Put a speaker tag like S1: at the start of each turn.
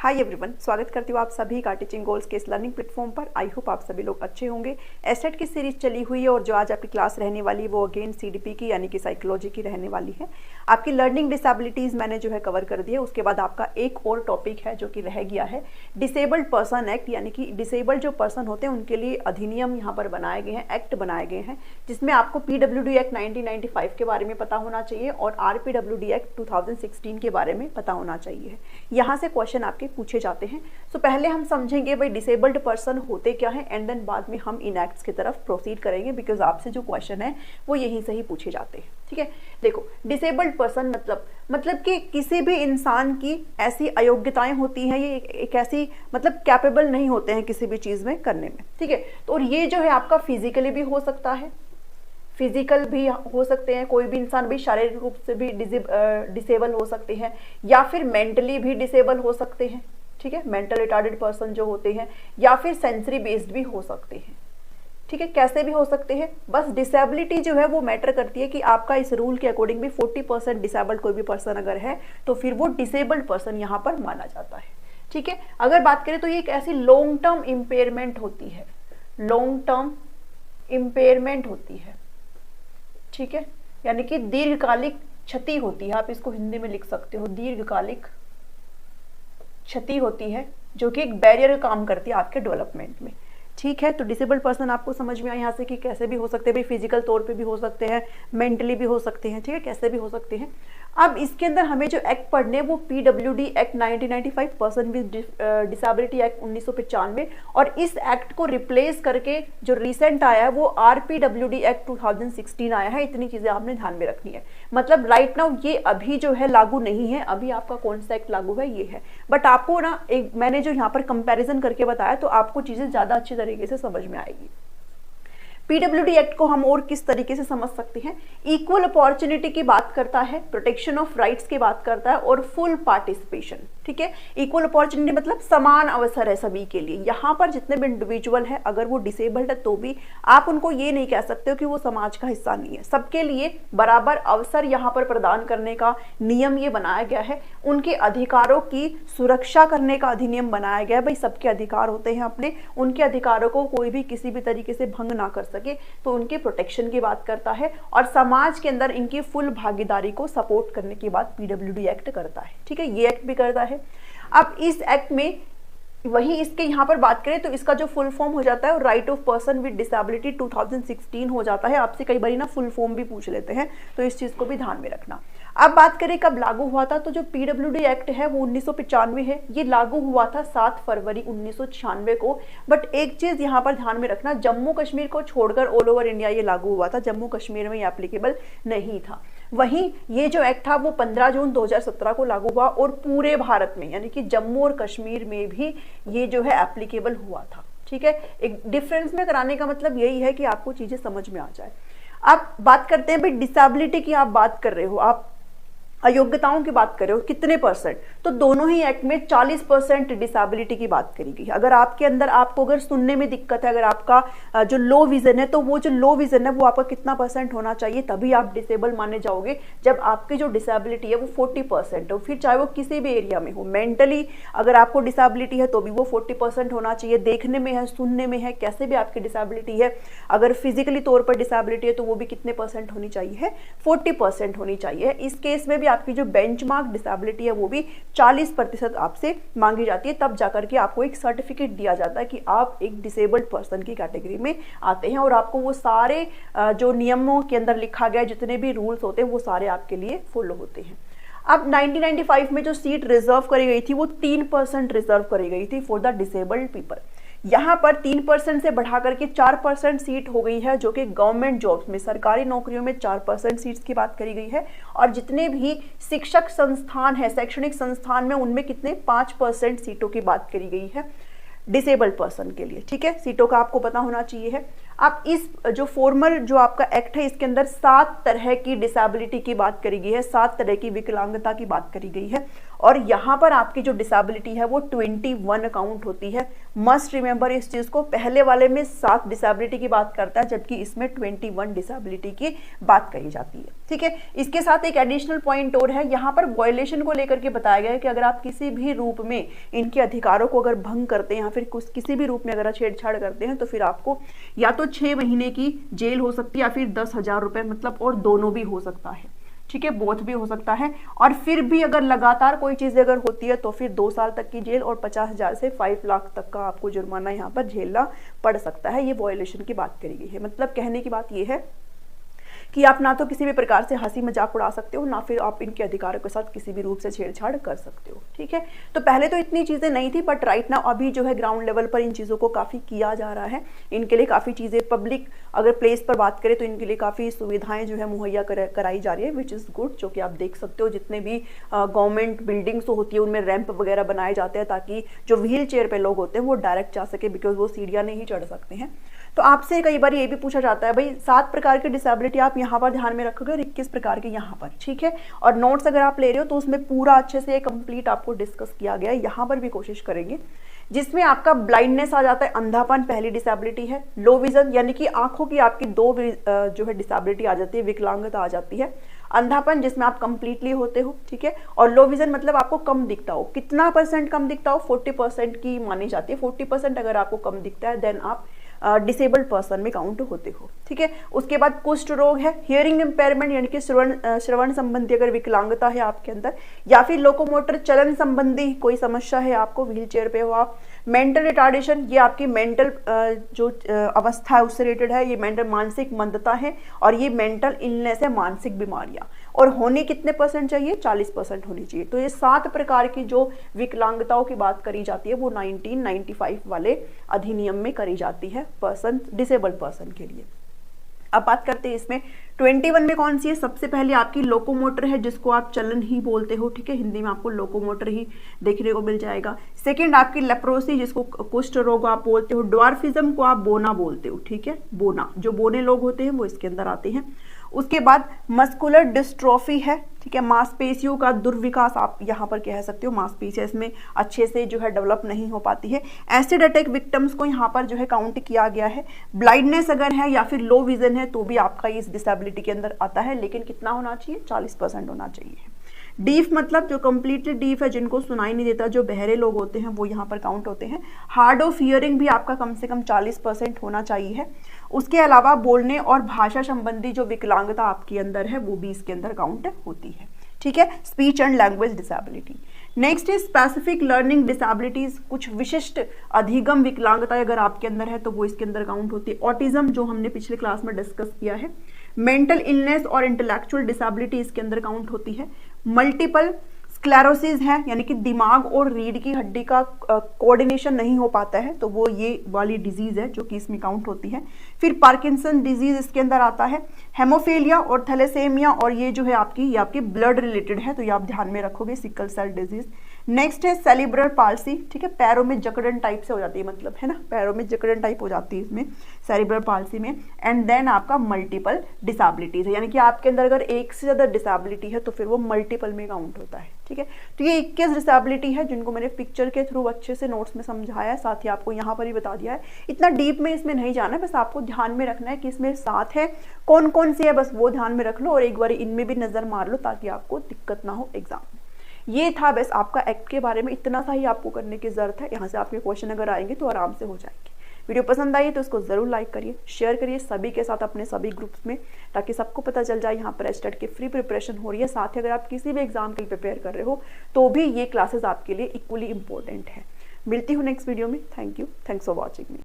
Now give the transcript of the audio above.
S1: Hi everyone, स्वागत करती हूँ आप सभी का टीचिंग गोल्स के इस लर्निंग प्लेटफॉर्म पर। आई होप आप सभी लोग अच्छे होंगे। एस्टेट की सीरीज चली हुई है और जो आज आपकी क्लास रहने वाली है वो अगेन सीडीपी की यानी कि साइकोलॉजी की रहने वाली है। आपकी लर्निंग डिसेबिलिटीज़ मैंने जो है कवर कर दी है। उसके बाद आपका एक और टॉपिक है जो कि रह गया है डिसेबल्ड पर्सन एक्ट, यानी कि डिसेबल्ड जो पर्सन होते हैं उनके लिए अधिनियम यहाँ पर बनाए गए हैं, एक्ट बनाए गए हैं, जिसमें आपको PWD एक्ट 1995 के बारे में पता होना चाहिए और RPWD एक्ट 2016 के बारे में पता होना चाहिए। यहाँ से क्वेश्चन आपके पूछे जाते हैं। सो पहले हम समझेंगे भाई डिसेबल्ड पर्सन होते क्या है एंड देन बाद में हम इन एक्ट्स की तरफ प्रोसीड करेंगे, बिकॉज आपसे जो क्वेश्चन है वो यहीं से ही पूछे जाते हैं। ठीक है, देखो डिसेबल्ड पर्सन मतलब कि किसी भी इंसान की ऐसी अयोग्यताएं होती हैं, ये एक ऐसी मतलब कैपेबल नहीं होते हैं किसी भी चीज में करने में। ठीक है, तो और ये जो है आपका फिजिकली भी हो सकता है, फिजिकल भी हो सकते हैं, कोई भी इंसान भी शारीरिक रूप से भी डिसेबल हो सकते हैं या फिर मेंटली भी डिसेबल हो सकते हैं। ठीक है, मेंटल रिटार्डेड पर्सन जो होते हैं या फिर सेंसरी बेस्ड भी हो सकते हैं। ठीक है, कैसे भी हो सकते हैं, बस डिसेबिलिटी जो है वो मैटर करती है कि आपका इस रूल के अकॉर्डिंग भी 40% डिसेबल्ड कोई भी पर्सन अगर है तो फिर वो डिसेबल्ड पर्सन यहाँ पर माना जाता है। ठीक है, अगर बात करें तो ये एक ऐसी लॉन्ग टर्म इम्पेयरमेंट होती है, लॉन्ग टर्म इम्पेयरमेंट होती है। ठीक है, यानी कि दीर्घकालिक क्षति होती है, आप इसको हिंदी में लिख सकते हो, दीर्घकालिक क्षति होती है जो कि एक बैरियर काम करती है आपके डेवलपमेंट में। ठीक है, तो डिसेबल्ड पर्सन आपको समझ में आया यहाँ से कि कैसे भी हो सकते हैं, भाई फिजिकल तौर पे भी हो सकते हैं, मेंटली भी हो सकते हैं। ठीक है, कैसे भी हो सकते हैं। अब इसके अंदर हमें जो एक्ट पढ़ने वो PWD act 1995, person with disability act 1995, और इस एक्ट को रिप्लेस करके जो रिसेंट आया है वो RPWD एक्ट 2016 आया है। इतनी चीजें आपने ध्यान में रखनी है। मतलब राइट नाउ ये अभी जो है लागू नहीं है, अभी आपका कौन सा एक्ट लागू है ये है, बट आपको ना एक मैंने जो यहाँ पर कंपेरिजन करके बताया तो आपको चीजें ज्यादा अच्छी तरीके से समझ में आएगी। PWD एक्ट को हम और किस तरीके से समझ सकते हैं, इक्वल अपॉर्चुनिटी की बात करता है, प्रोटेक्शन ऑफ राइट्स की बात करता है और फुल पार्टिसिपेशन। ठीक है, इक्वल अपॉर्चुनिटी मतलब समान अवसर है सभी के लिए। यहाँ पर जितने भी इंडिविजुअल है अगर वो डिसेबल्ड है तो भी आप उनको ये नहीं कह सकते हो कि वो समाज का हिस्सा नहीं है। सबके लिए बराबर अवसर यहाँ पर प्रदान करने का नियम ये बनाया गया है। उनके अधिकारों की सुरक्षा करने का अधिनियम बनाया गया है। भाई सबके अधिकार होते हैं अपने, उनके अधिकारों को कोई भी किसी भी तरीके से भंग ना कर सके, तो उनके प्रोटेक्शन की बात करता है और समाज के अंदर इनकी फुल भागीदारी को सपोर्ट करने की बात PWD एक्ट करता है। ठीक है, ये एक्ट भी करता है। अब इस एक्ट में वही इसके यहाँ पर बात करें तो इसका जो फुल फॉर्म हो जाता है right of person with disability 2016 हो जाता है। आपसे कई बार ना फुल फॉर्म भी पूछ लेते हैं, तो इस चीज को भी ध्यान में रखना। अब बात करें कब लागू हुआ था, तो जो PWD एक्ट है वो 1995 है। ये लागू हुआ था 7 फरवरी 1996 को। बट एक चीज यहाँ पर ध्यान में रखना, जम्मू कश्मीर को छोड़कर ऑल ओवर इंडिया ये लागू हुआ था, जम्मू कश्मीर में ये एप्लीकेबल नहीं था। वहीं ये जो एक्ट था वो 15 जून 2017 को लागू हुआ और पूरे भारत में यानी कि जम्मू और कश्मीर में भी ये जो है एप्लीकेबल हुआ था। ठीक है, एक डिफरेंस में कराने का मतलब यही है कि आपको चीजें समझ में आ जाए। अब बात करते हैं भाई डिसेबिलिटी की आप बात कर रहे हो, आप अयोग्यताओं की बात कर रहे हो कितने परसेंट, तो दोनों ही एक्ट में 40% डिसेबिलिटी की बात करी गई। अगर आपके अंदर आपको अगर सुनने में दिक्कत है, अगर आपका जो लो विजन है तो वो जो लो विजन है वो आपका कितना परसेंट होना चाहिए, तभी आप डिसेबल माने जाओगे जब आपकी जो डिसेबिलिटी है वो 40% हो। फिर चाहे वो किसी भी एरिया में हो, मेंटली अगर आपको डिसेबिलिटी है तो भी वो 40% होना चाहिए, देखने में है, सुनने में है, कैसे भी आपकी डिसेबिलिटी है। अगर फिजिकली तौर पर डिसेबिलिटी है तो वो भी कितने परसेंट होनी चाहिए, 40% होनी चाहिए। इस केस में भी आपकी जो बेंचमार्क डिसेबिलिटी है वो भी 40% आपसे मांगी जाती है, तब जाकर के आपको एक सर्टिफिकेट दिया जाता है कि आप एक डिसेबल्ड पर्सन की कैटेगरी में आते हैं और आपको वो सारे जो नियमों के अंदर लिखा गया जितने भी रूल्स होते हैं वो सारे आपके लिए फॉलो होते हैं। अब 1995 में जो सीट रिजर्व करी गई थी वो 3% रिजर्व करी गई थी फॉर द डिसेबल्ड पीपल। यहाँ पर 3% से बढ़ा करके 4% सीट हो गई है, जो कि गवर्नमेंट जॉब्स में, सरकारी नौकरियों में 4% सीट्स की बात करी गई है। और जितने भी शिक्षक संस्थान है, शैक्षणिक संस्थान में, उनमें कितने 5% सीटों की बात करी गई है डिसेबल्ड पर्सन के लिए। ठीक है, सीटों का आपको पता होना चाहिए है। अब इस जो फॉर्मल जो आपका एक्ट है इसके अंदर 7 तरह की डिसेबिलिटी की बात करी गई है, 7 तरह की विकलांगता की बात करी गई है और यहाँ पर आपकी जो डिसेबिलिटी है वो 21 काउंट होती है। मस्ट रिमेंबर इस चीज को, पहले वाले में 7 डिसेबिलिटी की बात करता है जबकि इसमें 21 डिसेबिलिटी की बात कही जाती है। ठीक है, इसके साथ एक एडिशनल पॉइंट और है, यहाँ पर वायलेशन को लेकर के बताया गया है कि अगर आप किसी भी रूप में इनके अधिकारों को अगर भंग करते हैं या फिर किसी भी रूप में अगर छेड़छाड़ करते हैं तो फिर आपको या तो 6 महीने की जेल हो सकती है या फिर 10,000 रुपए, मतलब और दोनों भी हो सकता है। ठीक है, बोथ भी हो सकता है। और फिर भी अगर लगातार कोई चीज अगर होती है तो फिर 2 साल तक की जेल और 50,000 से 5 लाख तक का आपको जुर्माना यहाँ पर झेलना पड़ सकता है। ये वायलेशन की बात करी गई है। मतलब कहने की बात ये है कि आप ना तो किसी भी प्रकार से हंसी मजाक उड़ा सकते हो, ना फिर आप इनके अधिकारों के साथ किसी भी रूप से छेड़छाड़ कर सकते हो। ठीक है, तो पहले तो इतनी चीजें नहीं थी, बट राइट नाउ अभी जो है ग्राउंड लेवल पर इन चीजों को काफी किया जा रहा है। इनके लिए काफी चीजें पब्लिक अगर प्लेस पर बात करें तो इनके लिए काफी सुविधाएं जो है मुहैया कराई जा रही है, विच इज गुड। जो कि आप देख सकते हो जितने भी गवर्नमेंट बिल्डिंग्स होती है उनमें रैंप वगैरह बनाए जाते हैं ताकि जो व्हील चेयर पे लोग होते हैं वो डायरेक्ट जा सके, बिकॉज वो सीढ़ियां नहीं चढ़ सकते हैं। तो आपसे कई बार ये भी पूछा जाता है भाई 7 प्रकार की डिसेबिलिटी आप यहाँ पर ध्यान में रखोगे और 21 प्रकार के यहाँ पर। ठीक है, और नोट्स अगर आप ले रहे हो तो उसमें पूरा अच्छे से कंप्लीट आपको डिस्कस किया गया है। यहाँ पर भी कोशिश करेंगे, जिसमें आपका ब्लाइंडनेस आ जाता है, अंधापन पहली डिसेबिलिटी है। लो विजन यानी कि आंखों की आपकी 2 जो है डिसेबिलिटी आ जाती है, विकलांगता आ जाती है। अंधापन जिसमें आप कंप्लीटली होते हो। ठीक है, और लो विजन मतलब आपको कम दिखता हो। कितना % कम दिखता हो? 40% की मानी जाती है। 40% अगर आपको कम दिखता है देन आप डिसेबल्ड पर्सन में काउंट होते हो। ठीक है, उसके बाद कुष्ठ रोग है, हियरिंग इंपेयरमेंट यानी कि श्रवण संबंधी अगर विकलांगता है आपके अंदर, या फिर लोकोमोटर चलन संबंधी कोई समस्या है आपको, व्हील चेयर पे हो आप। मेंटल रिटार्डेशन, ये आपकी मेंटल जो अवस्था है उससे रिलेटेड है। ये मेंटल मानसिक मंदता है और ये मेंटल इलनेस है, मानसिक बीमारियां। और होने कितने % चाहिए? 40% होनी चाहिए। तो ये 7 प्रकार की जो विकलांगताओं की बात करी जाती है वो 1995 वाले अधिनियम में करी जाती है पर्सन, डिसेबल्ड पर्सन के लिए। अब बात करते हैं इसमें 21 में कौन सी है। सबसे पहले आपकी लोकोमोटर है जिसको आप चलन ही बोलते हो। ठीक है, हिंदी में आपको लोकोमोटर ही देखने को मिल जाएगा। सेकंड आपकी लेप्रोसी जिसको कुष्ठ रोग आप बोलते हो। ड्वार्फिज्म को आप बोना बोलते हो। ठीक है, बोना, जो बोने लोग होते हैं वो इसके अंदर आते हैं। उसके बाद मस्कुलर डिस्ट्रोफी है। ठीक है, मांसपेशियों का दुर्विकास आप यहाँ पर कह सकते हो। मांसपेशियां इसमें अच्छे से जो है डेवलप नहीं हो पाती है। एसिड अटैक विक्टिम्स को यहाँ पर जो है काउंट किया गया है। ब्लाइंडनेस अगर है या फिर लो विजन है तो भी आपका इस डिसेबिलिटी के अंदर आता है, लेकिन कितना होना चाहिए? 40% होना चाहिए। डीफ मतलब जो कंप्लीटली डीफ है, जिनको सुनाई नहीं देता, जो बहरे लोग होते हैं वो यहाँ पर काउंट होते हैं। हार्ड ऑफ हियरिंग भी आपका कम से कम 40% होना चाहिए। उसके अलावा बोलने और भाषा संबंधी जो विकलांगता आपके अंदर है वो भी इसके अंदर काउंट होती है। ठीक है, speech and language disability. Next is specific learning disabilities, कुछ विशिष्ट अधिगम विकलांगता अगर आपके अंदर है तो वो इसके अंदर काउंट होती है। ऑटिज्म जो हमने पिछले क्लास में डिस्कस किया है। मेंटल इलनेस और इंटेलेक्चुअल डिसेबिलिटी इसके अंदर काउंट होती है। मल्टीपल स्क्लेरोसिस है यानी कि दिमाग और रीढ़ की हड्डी का कोऑर्डिनेशन नहीं हो पाता है, तो वो ये वाली डिजीज है जो कि इसमें काउंट होती है। फिर पार्किंसन डिजीज इसके अंदर आता है। हेमोफीलिया और थैलेसेमिया, और ये जो है आपकी ब्लड रिलेटेड है, तो ये आप ध्यान में रखोगे। Sickle cell disease. नेक्स्ट है सेरिब्रल पाल्सी। ठीक है, पैरों में जकड़न टाइप से हो जाती है, मतलब है ना, पैरों में जकड़न टाइप हो जाती है इसमें सेरिब्रल पाल्सी में। एंड देन आपका मल्टीपल डिसेबिलिटीज है, यानी कि आपके अंदर अगर एक से ज्यादा डिसेबिलिटी है तो फिर वो मल्टीपल में काउंट होता है। ठीक है, तो ये 21 डिसेबिलिटी है जिनको मैंने पिक्चर के थ्रू अच्छे से नोट्स में समझाया है, साथ ही आपको यहाँ पर ही बता दिया है। इतना डीप में इसमें नहीं जाना है, बस आपको ध्यान में रखना है कि इसमें 7 है, कौन कौन सी है, बस वो ध्यान में रख लो और एक बार इनमें भी नजर मार लो ताकि आपको दिक्कत ना हो एग्जाम में। ये था बस आपका एक्ट के बारे में, इतना सा ही आपको करने की जरूरत है। यहाँ से आपके क्वेश्चन अगर आएंगे तो आराम से हो जाएंगे। वीडियो पसंद आई तो इसको जरूर लाइक करिए, शेयर करिए सभी के साथ, अपने सभी ग्रुप्स में, ताकि सबको पता चल जाए यहाँ पर एस्टेट की फ्री प्रिपरेशन हो रही है। साथ ही अगर आप किसी भी एग्जाम के लिए प्रिपेयर कर रहे हो तो भी ये क्लासेस आपके लिए इक्वली इंपॉर्टेंट है। मिलती हूँ नेक्स्ट वीडियो में। Thank you, thanks for watching me.